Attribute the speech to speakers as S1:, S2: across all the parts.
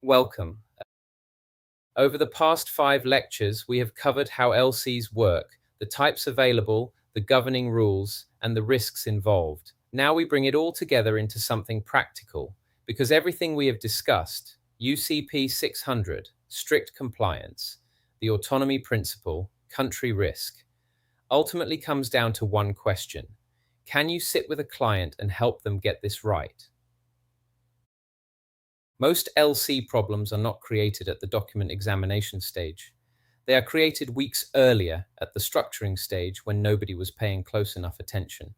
S1: Welcome. Over the past 5 lectures, we have covered how LCs work, the types available, the governing rules, and the risks involved. Now we bring it all together into something practical, because everything we have discussed, UCP 600, strict compliance, the autonomy principle, country risk, ultimately comes down to one question. Can you sit with a client and help them get this right? Most LC problems are not created at the document examination stage. They are created weeks earlier at the structuring stage when nobody was paying close enough attention.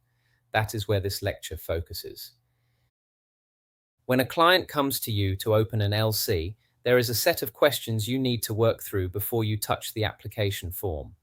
S1: That is where this lecture focuses. When a client comes to you to open an LC, there is a set of questions you need to work through before you touch the application form.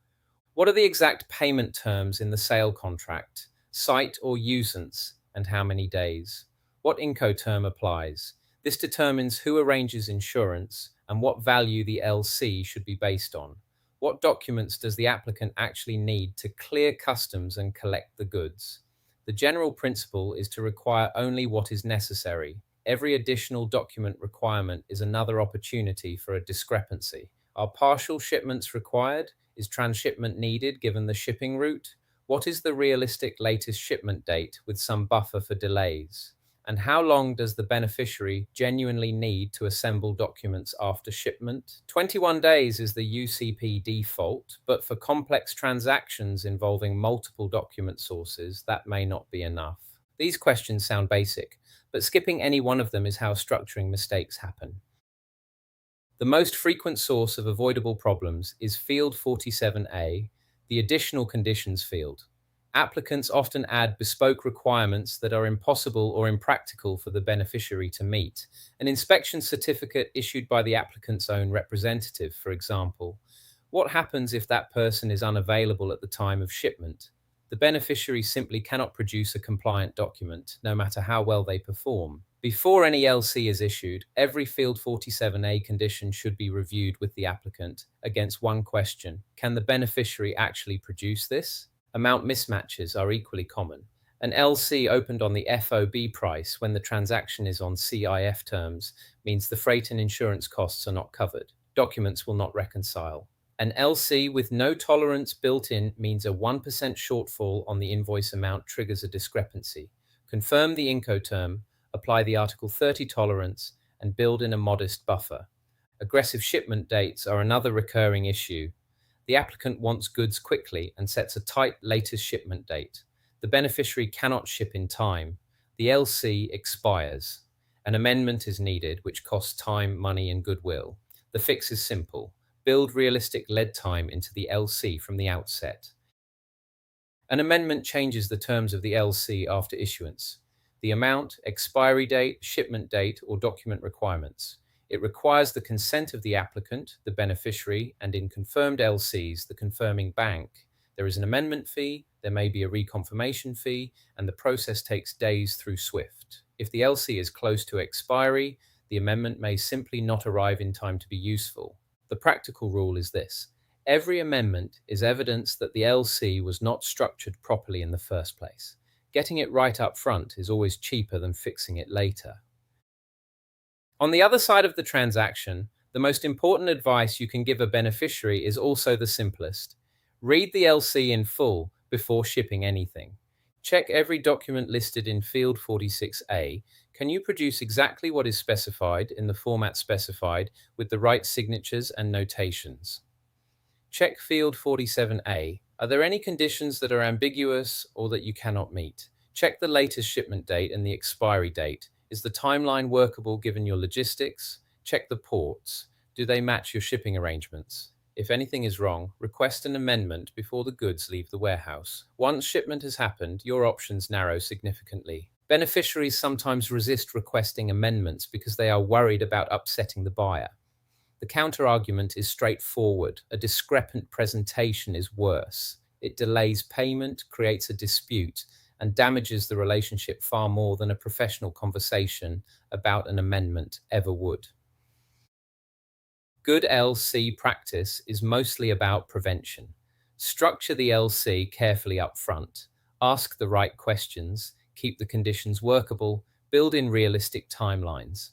S1: What are the exact payment terms in the sale contract, site or usance, and how many days? What Incoterm applies? This determines who arranges insurance and what value the LC should be based on. What documents does the applicant actually need to clear customs and collect the goods? The general principle is to require only what is necessary. Every additional document requirement is another opportunity for a discrepancy. Are partial shipments required? Is transshipment needed given the shipping route? What is the realistic latest shipment date with some buffer for delays? And how long does the beneficiary genuinely need to assemble documents after shipment? 21 days is the UCP default, but for complex transactions involving multiple document sources, that may not be enough. These questions sound basic, but skipping any one of them is how structuring mistakes happen. The most frequent source of avoidable problems is Field 47A, the additional conditions field. Applicants often add bespoke requirements that are impossible or impractical for the beneficiary to meet. An inspection certificate issued by the applicant's own representative, for example. What happens if that person is unavailable at the time of shipment? The beneficiary simply cannot produce a compliant document, no matter how well they perform. Before any LC is issued, every Field 47A condition should be reviewed with the applicant against one question. Can the beneficiary actually produce this? Amount mismatches are equally common. An LC opened on the FOB price when the transaction is on CIF terms means the freight and insurance costs are not covered. Documents will not reconcile. An LC with no tolerance built in means a 1% shortfall on the invoice amount triggers a discrepancy. Confirm the Incoterm, apply the Article 30 tolerance, and build in a modest buffer. Aggressive shipment dates are another recurring issue. The applicant wants goods quickly and sets a tight latest shipment date. The beneficiary cannot ship in time. The LC expires. An amendment is needed, which costs time, money, and goodwill. The fix is simple. Build realistic lead time into the LC from the outset. An amendment changes the terms of the LC after issuance. The amount, expiry date, shipment date, or document requirements. It requires the consent of the applicant, the beneficiary, and in confirmed LCs, the confirming bank. There is an amendment fee, there may be a reconfirmation fee, and the process takes days through SWIFT. If the LC is close to expiry, the amendment may simply not arrive in time to be useful. The practical rule is this. Every amendment is evidence that the LC was not structured properly in the first place. Getting it right up front is always cheaper than fixing it later. On the other side of the transaction, the most important advice you can give a beneficiary is also the simplest. Read the LC in full before shipping anything. Check every document listed in Field 46A. Can you produce exactly what is specified in the format specified with the right signatures and notations? Check Field 47A. Are there any conditions that are ambiguous or that you cannot meet? Check the latest shipment date and the expiry date. Is the timeline workable given your logistics? Check the ports. Do they match your shipping arrangements? If anything is wrong, request an amendment before the goods leave the warehouse. Once shipment has happened, your options narrow significantly. Beneficiaries sometimes resist requesting amendments because they are worried about upsetting the buyer. The counter-argument is straightforward. A discrepant presentation is worse. It delays payment, creates a dispute, and damages the relationship far more than a professional conversation about an amendment ever would. Good LC practice is mostly about prevention. Structure the LC carefully up front. Ask the right questions, keep the conditions workable, build in realistic timelines.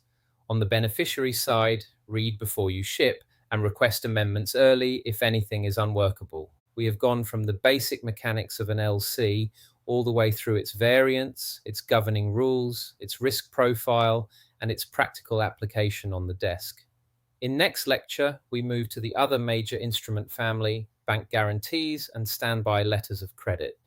S1: On the beneficiary side, read before you ship and request amendments early if anything is unworkable. We have gone from the basic mechanics of an LC all the way through its variants, its governing rules, its risk profile, and its practical application on the desk. In next lecture, we move to the other major instrument family, bank guarantees and standby letters of credit.